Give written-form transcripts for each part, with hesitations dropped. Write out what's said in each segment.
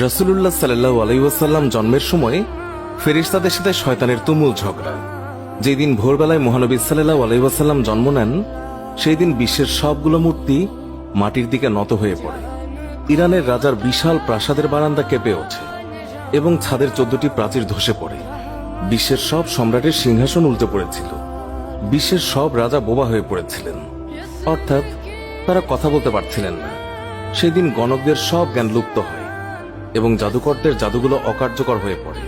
রাসূলুল্লাহ সাল্লাল্লাহু আলাইহি ওয়াসাল্লাম জন্মের সময় ফেরেশতাদের সাথে শয়তানের তুমুল ঝগড়া। যেদিন ভোরবেলায় মহানবী সাল্লাল্লাহু আলাইহি ওয়াসাল্লাম জন্ম নেন, সেই দিন বিশ্বের সবগুলো মূর্তি মাটির দিকে নত হয়ে পড়ে। ইরানের রাজার বিশাল প্রাসাদের বারান্দা কেঁপে ওঠে এবং ছাদের 14টি প্রাচীর ধসে পড়ে। বিশ্বের সব সম্রাটের সিংহাসন উল্টে পড়েছিল। বিশ্বের সব রাজা বোবা হয়ে পড়েছিলেন, অর্থাৎ তারা কথা বলতে পারছিলেন না। সেদিন গণকদের সব জ্ঞান লুপ্ত হয় এবং জাদুকরদের জাদুগুলো অকার্যকর হয়ে পড়ে।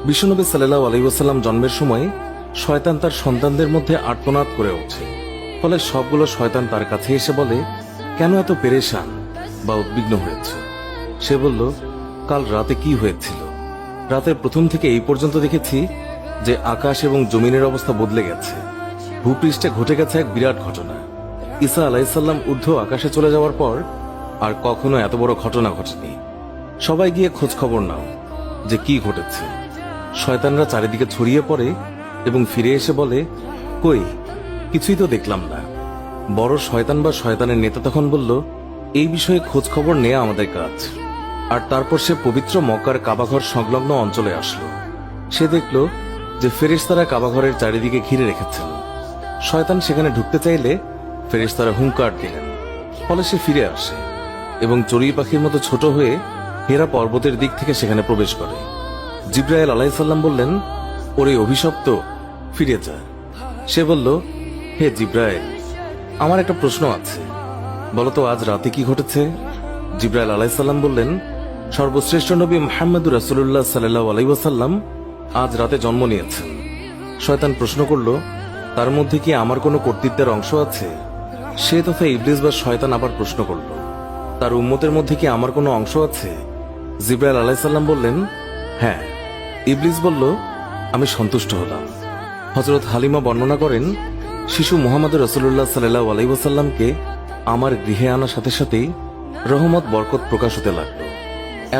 বিশ্বনবী সাল্লাল্লাহু আলাইহি ওয়াসাল্লাম জন্মের সময় শয়তান তার সন্তানদের মধ্যে আর্তনাদ করে ওঠে। ফলে সবগুলো শয়তান তার কাছে এসে বলে, কেন এত পেরেশান বা উদ্বিগ্ন হয়েছে? সে বলল, কাল রাতে কি হয়েছিল? রাতের প্রথম থেকে এই পর্যন্ত দেখেছি যে আকাশ এবং জমিনের অবস্থা বদলে গেছে। ভূপৃষ্ঠে ঘটে গেছে এক বিরাট ঘটনা। ঈসা আলাইহিসসালাম ঊর্ধ্ব আকাশে চলে যাওয়ার পর আর কখনো এত বড় ঘটনা ঘটেনি। সবাই গিয়ে খোঁজ খবর নাও যে কি ঘটেছে। শয়তানরা চারিদিকে ছড়িয়ে পড়ে এবং ফিরে এসে বলে, কই, কিছুই তো দেখলাম না। বড় শয়তান বা শয়তানের নেতা তখন বলল, এই বিষয়ে খোঁজ খবর নেওয়া আমাদের কাজ। আর তারপর সে পবিত্র মক্কার কাবাঘর সংলগ্ন অঞ্চলে আসলো। সে দেখল যে ফেরেশতারা কাবাঘরের চারিদিকে ঘিরে রেখেছেন। শয়তান সেখানে ঢুকতে চাইলে ফেরেশতারা হুঙ্কার দিলেন। ফলে সে ফিরে আসে এবং চড়ুই পাখির মতো ছোট হয়ে হেরা পর্বতের দিক থেকে সেখানে প্রবেশ করে। জিবরাইল আলাইহিস সালাম বললেন, ওরে অভিশপ্ত, ফিরে যা। সে বলল, হে জিবরাইল, আমার একটা প্রশ্ন আছে, বলতো আজ রাতে কি ঘটেছে? জিবরাইল আলাইহিস সালাম বললেন, সর্বশ্রেষ্ঠ নবী মুহাম্মদুর রাসূলুল্লাহ সাল্লাল্লাহু আলাইহি ওয়াসাল্লাম আজ রাতে জন্ম নিয়েছেন। শয়তান প্রশ্ন করল, তার মধ্যে কি আমার কোনো কর্তৃত্বের অংশ আছে? সে তথা ইবলিস বা শয়তান আবার প্রশ্ন করল, তার উম্মতের মধ্যে কি আমার কোনো অংশ আছে? জিবরাইল আলাইহিস সালাম বললেন, হ্যাঁ। ইবলিস বলল, আমি সন্তুষ্ট হলাম। হযরত হালিমা বর্ণনা করেন, শিশু মুহাম্মদ রাসূলুল্লাহ সাল্লাল্লাহু আলাইহি ওয়াসাল্লামকে আমার গৃহে আনার সাথে সাথেই রহমত বরকত প্রকাশ হতে লাগলো।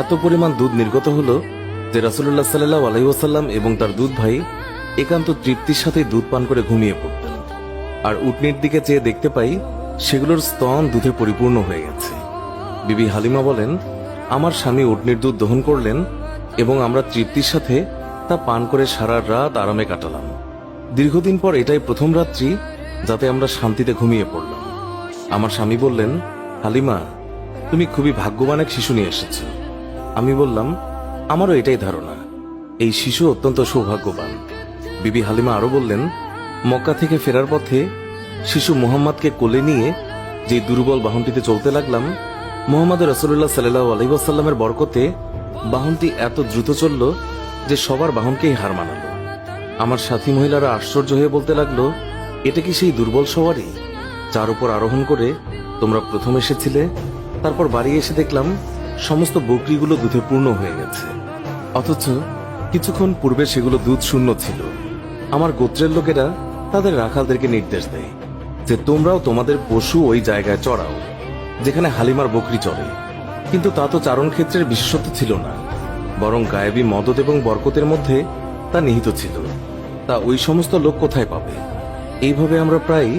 এত পরিমাণ দুধ নির্গত হলো যে রাসূলুল্লাহ সাল্লাল্লাহু আলাইহি ওয়াসাল্লাম এবং তার দুধ ভাই একান্ত তৃপ্তির সাথে দুধ পান করে ঘুমিয়ে পড়তেন। আর উটনির দিকে চেয়ে দেখতে পাই সেগুলোর স্তন দুধে পরিপূর্ণ হয়ে গেছে। বিবি হালিমা বলেন, আমার স্বামী উটনির দুধ দহন করলেন এবং আমরা তৃপ্তির সাথে তা পান করে সারা রাত আরামে কাটালাম। দীর্ঘদিন পর এটাই প্রথম রাত্রি যাতে আমরা শান্তিতে ঘুমিয়ে পড়লাম। আমার স্বামী বললেন, হালিমা, তুমি খুবই ভাগ্যবান এক শিশু নিয়ে এসেছ। আমি বললাম, আমারও এটাই ধারণা, এই শিশু অত্যন্ত সৌভাগ্যবান। বিবি হালিমা আরো বললেন, মক্কা থেকে ফেরার পথে শিশু মুহাম্মদকে কোলে নিয়ে যে দুর্বল বাহনটিতে চলতে লাগলাম, মুহাম্মদ রাসূলুল্লাহ সাল্লাল্লাহু আলাইহি ওয়াসাল্লামের বরকতে বাহনটি এত দ্রুত চলল যে সবার বাহনকেই হার মানালো। আমার সাথী মহিলারা আশ্চর্য হয়ে বলতে লাগলো, এটা কি সেই দুর্বল সওয়ারি যার উপর আরোহণ করে তোমরা প্রথম এসেছিলে? তারপর বাড়ি এসে দেখলাম সমস্ত বকরিগুলো দুধে পূর্ণ হয়ে গেছে, অথচ কিছুক্ষণ পূর্বে সেগুলো দুধ শূন্য ছিল। আমার গোত্রের লোকেরা তাদের রাখালদেরকে নির্দেশ দেয় যে তোমরাও তোমাদের পশু ওই জায়গায় চড়াও যেখানে হালিমার বকরি চড়ে। কিন্তু তা তো চারণ ক্ষেত্রের বিশেষত্ব ছিল না, বরং গায়েবী মদদ এবং বরকতের মধ্যে তা নিহিত ছিল। তা ওই সমস্ত লোক কোথায় পাবে? এইভাবে আমরা প্রায়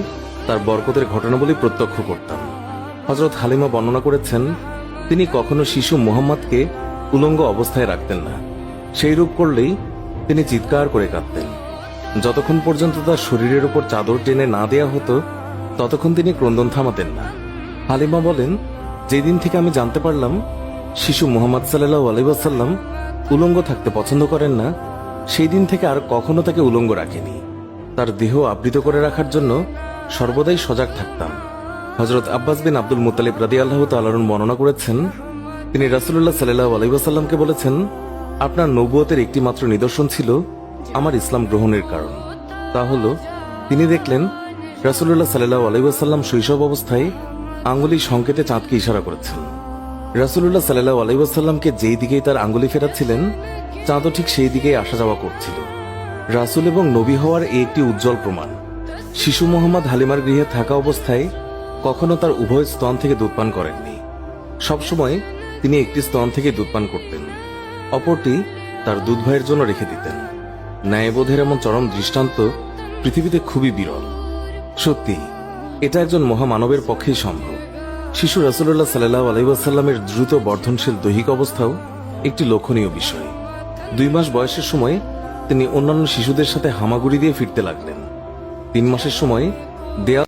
তার বরকতের ঘটনাবলী প্রত্যক্ষ করতাম। হযরত হালিমা বর্ণনা করেছেন, তিনি কখনো শিশু মুহাম্মদকে উলঙ্গ অবস্থায় রাখতেন না। সেই রূপ করলেই তিনি চিৎকার করে কাঁদতেন। যতক্ষণ পর্যন্ত তার শরীরের উপর চাদর টেনে না দেয়া হতো ততক্ষণ তিনি ক্রন্দন থামাতেন না। হালিমা বলেন, যেদিন থেকে আমি জানতে পারলাম শিশু মুহাম্মদ সাল্লাল্লাহু আলাইহি ওয়াসাল্লাম উলঙ্গ থাকতে পছন্দ করেন না, সেই দিন থেকে আর কখনো তাকে উলঙ্গ রাখেনি। তার দেহ আবৃত করে রাখার জন্য সর্বদাই সজাগ থাকতাম। হযরত আব্বাস বিন আব্দুল মুত্তালিব রাদিয়াল্লাহু তাআলা আনহু বর্ণনা করেছেন, তিনি রাসূলুল্লাহ সাল্লাল্লাহু আলাইহি ওয়াসাল্লামকে বলেছেন, আপনার নবুয়তের একটি মাত্র নিদর্শন ছিল আমার ইসলাম গ্রহণের কারণ। তা হলো, তিনি দেখলেন রাসূলুল্লাহ সাল্লাল্লাহু আলাইহি ওয়াসাল্লাম শৈশব অবস্থায় আঙ্গুলি সংকেতে চাঁদকে ইশারা করেছেন। রাসূলুল্লাহ সাল্লাল্লাহু আলাইহি ওয়াসাল্লামকে যেই দিকেই তার আঙ্গুলি ফেরাচ্ছিলেন চাঁদও ঠিক সেই দিকেই আসা যাওয়া করছিল। রাসূল এবং নবী হওয়ার এই একটি উজ্জ্বল প্রমাণ। শিশু মুহাম্মদ হালিমার গৃহে থাকা অবস্থায় কখনো তার উভয় স্তন থেকে দুধ পান করেননি। সবসময় তিনি একটি স্তন থেকে দুধ পান করতেন, অপরটি তার দুধ ভাইয়ের জন্য রেখে দিতেন। ন্যায়বোধের এমন চরম দৃষ্টান্ত পৃথিবীতে খুবই বিরল। সত্যি এটা একজন মহামানবের পক্ষেই সম্ভব। শিশু রাসূলুল্লাহ সাল্লাল্লাহু আলাইহি ওয়াসাল্লামের দ্রুত বর্ধনশীল দৈহিক অবস্থাও একটি লক্ষণীয় বিষয়। 2 মাস বয়সের সময় তিনি অন্যান্য শিশুদের সাথে হামাগুড়ি দিয়ে ফিরতে লাগলেন। 3 মাসের সময় দেয়াল